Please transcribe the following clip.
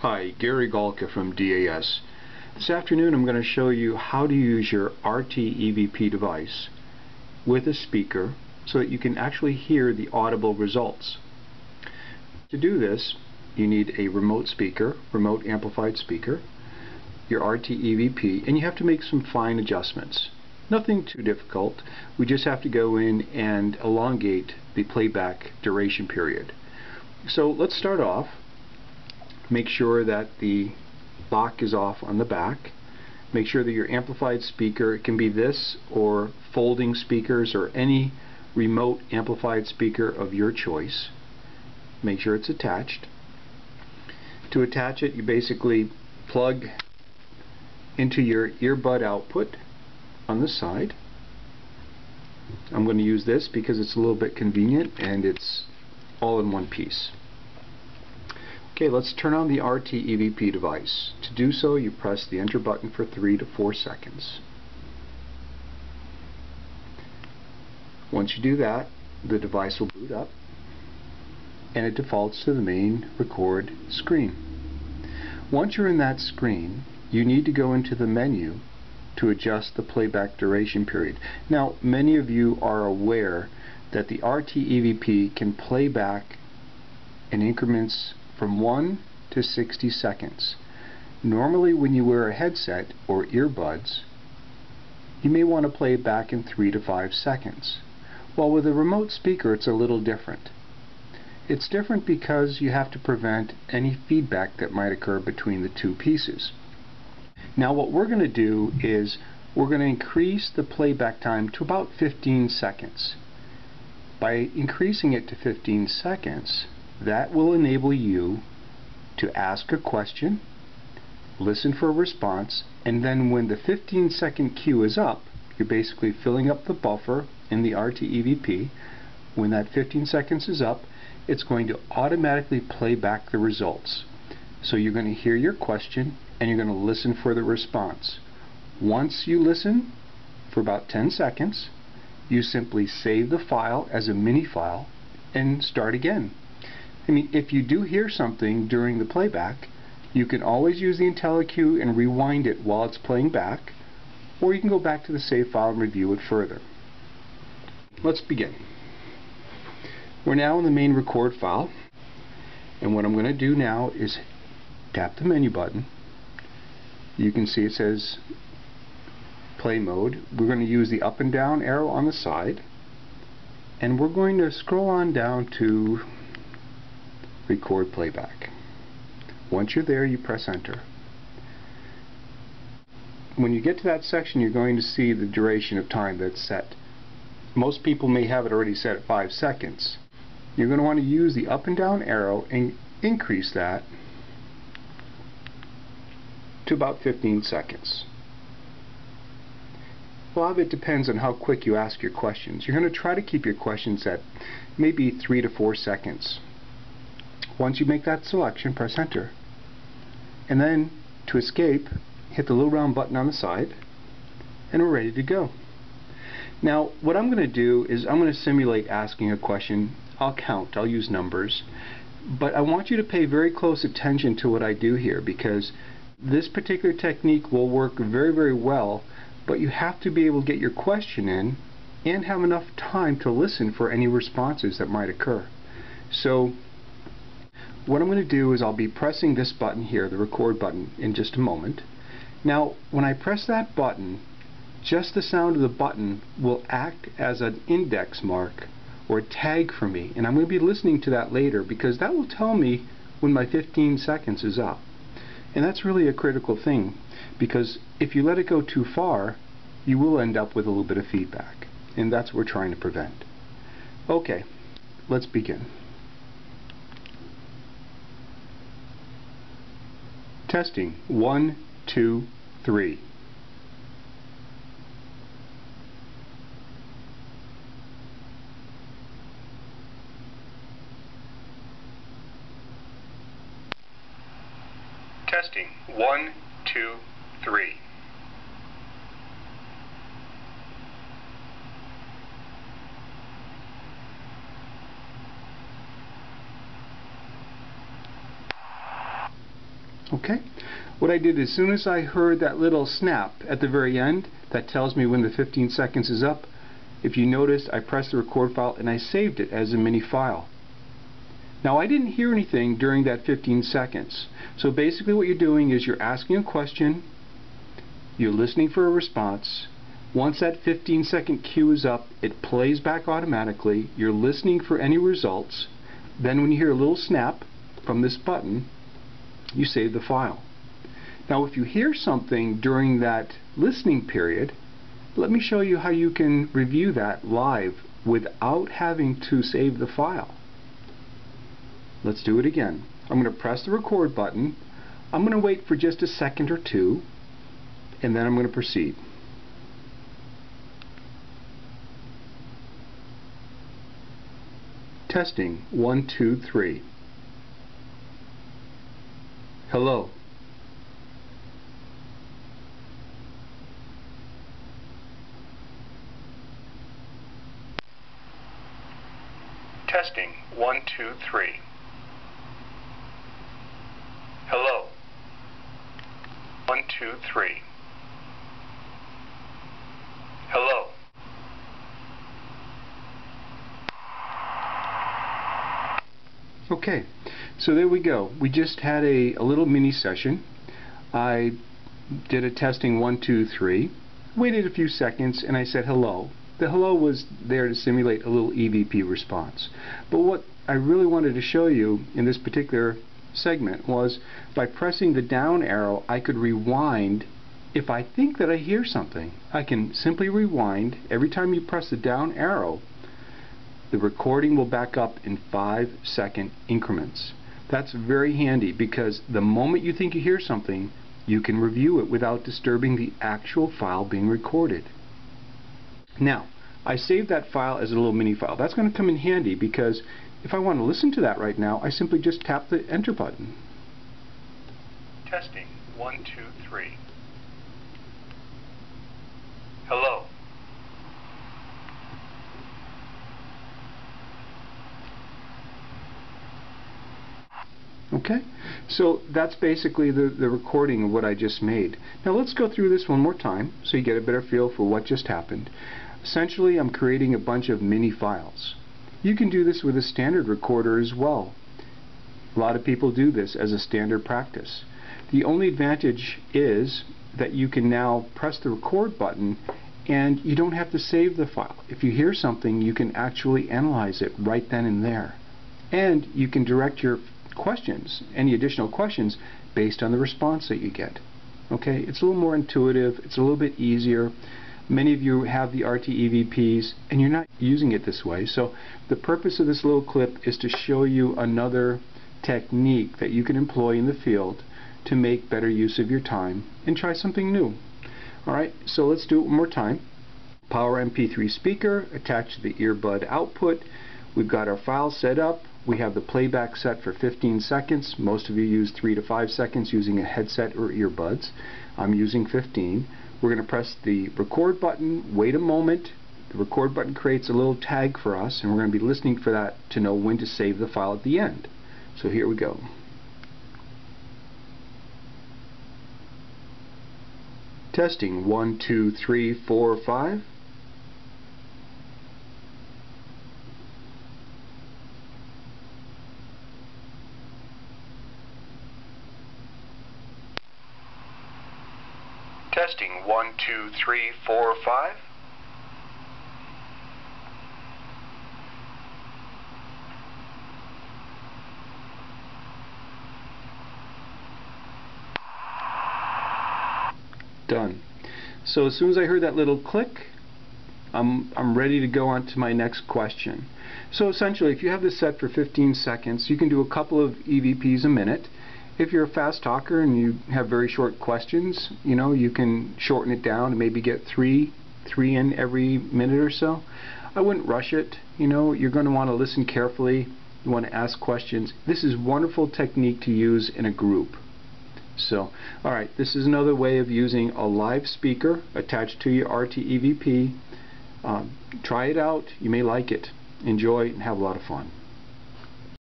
Hi, Gary Galka from DAS. This afternoon I'm going to show you how to use your RT-EVP device with a speaker so that you can actually hear the audible results. To do this, you need a remote speaker, remote amplified speaker, your RT-EVP, and you have to make some fine adjustments. Nothing too difficult. We just have to go in and elongate the playback duration period. So let's start off. Make sure that the lock is off on the back. Make sure that your amplified speaker, it can be this or folding speakers or any remote amplified speaker of your choice. Make sure it's attached. To attach it, you basically plug into your earbud output on the side. I'm going to use this because it's a little bit convenient and it's all in one piece. Okay, let's turn on the RT-EVP device. To do so, you press the enter button for 3 to 4 seconds. Once you do that, the device will boot up and it defaults to the main record screen. Once you're in that screen, you need to go into the menu to adjust the playback duration period. Now, many of you are aware that the RT-EVP can play back in increments from 1 to 60 seconds. Normally when you wear a headset or earbuds, you may want to play it back in 3 to 5 seconds. Well, with a remote speaker it's a little different. It's different because you have to prevent any feedback that might occur between the two pieces. Now what we're going to do is we're going to increase the playback time to about 15 seconds. By increasing it to 15 seconds, that will enable you to ask a question, listen for a response, and then when the 15-second cue is up, you're basically filling up the buffer in the RT-EVP. When that 15 seconds is up, it's going to automatically play back the results. So you're going to hear your question and you're going to listen for the response. Once you listen for about 10 seconds, you simply save the file as a mini file and start again. I mean, if you do hear something during the playback, you can always use the IntelliCue and rewind it while it's playing back, or you can go back to the save file and review it further. Let's begin. We're now in the main record file, and what I'm going to do now is tap the menu button. You can see it says play mode. We're going to use the up and down arrow on the side, and we're going to scroll on down to record playback. Once you're there, you press enter. When you get to that section, you're going to see the duration of time that's set. Most people may have it already set at 5 seconds. You're going to want to use the up and down arrow and increase that to about 15 seconds. A lot of it depends on how quick you ask your questions. You're going to try to keep your questions at maybe 3 to 4 seconds. Once you make that selection, press enter. And then, to escape, hit the little round button on the side, and we're ready to go. Now, what I'm going to do is I'm going to simulate asking a question. I'll count, I'll use numbers, but I want you to pay very close attention to what I do here, because this particular technique will work very, very well, but you have to be able to get your question in and have enough time to listen for any responses that might occur. So what I'm going to do is I'll be pressing this button here, the record button, in just a moment. Now when I press that button, just the sound of the button will act as an index mark or a tag for me, and I'm going to be listening to that later because that will tell me when my 15 seconds is up. And that's really a critical thing, because if you let it go too far, you will end up with a little bit of feedback, and that's what we're trying to prevent. Okay, let's begin. Testing 1, 2, 3. Testing 1, 2, 3. Okay? What I did, as soon as I heard that little snap at the very end, that tells me when the 15 seconds is up, if you noticed, I pressed the record file and I saved it as a mini file. Now, I didn't hear anything during that 15 seconds. So basically what you're doing is you're asking a question, you're listening for a response. Once that 15-second cue is up, it plays back automatically. You're listening for any results. Then when you hear a little snap from this button, you save the file. Now, if you hear something during that listening period, let me show you how you can review that live without having to save the file. Let's do it again. I'm going to press the record button. I'm going to wait for just a second or two, and then I'm going to proceed. Testing 1, 2, 3. Hello. Testing 1, 2, 3. Hello. 1, 2, 3. Hello. Okay, so there we go. We just had a little mini session. I did a testing 1, 2, 3, waited a few seconds, and I said hello. The hello was there to simulate a little EVP response. But what I really wanted to show you in this particular segment was by pressing the down arrow, I could rewind if I think that I hear something. I can simply rewind. Every time you press the down arrow, the recording will back up in 5-second increments. That's very handy because the moment you think you hear something, you can review it without disturbing the actual file being recorded. Now, I saved that file as a little mini file. That's going to come in handy because if I want to listen to that right now, I simply just tap the enter button. Testing 1, 2, 3. Hello. Okay, so that's basically the recording of what I just made. Now let's go through this one more time so you get a better feel for what just happened. Essentially, I'm creating a bunch of mini files. You can do this with a standard recorder as well. A lot of people do this as a standard practice. The only advantage is that you can now press the record button and you don't have to save the file. If you hear something, you can actually analyze it right then and there. And you can direct your questions, any additional questions, based on the response that you get. Okay, it's a little more intuitive, it's a little bit easier. Many of you have the RT-EVPs and you're not using it this way, so the purpose of this little clip is to show you another technique that you can employ in the field to make better use of your time and try something new. Alright, so let's do it one more time. Power MP3 speaker attached to the earbud output. We've got our file set up. We have the playback set for 15 seconds. Most of you use 3 to 5 seconds using a headset or earbuds. I'm using 15. We're going to press the record button, wait a moment. The record button creates a little tag for us, and we're going to be listening for that to know when to save the file at the end. So here we go. Testing 1, 2, 3, 4, 5. Testing 1, 2, 3, 4, 5. Done. So as soon as I heard that little click, I'm ready to go on to my next question. So essentially, if you have this set for 15 seconds, you can do a couple of EVPs a minute. If you're a fast talker and you have very short questions, you know, you can shorten it down and maybe get three in every minute or so. I wouldn't rush it. You know, you're going to want to listen carefully. You want to ask questions. This is a wonderful technique to use in a group. So, alright, this is another way of using a live speaker attached to your RT-EVP. Try it out. You may like it. Enjoy and have a lot of fun.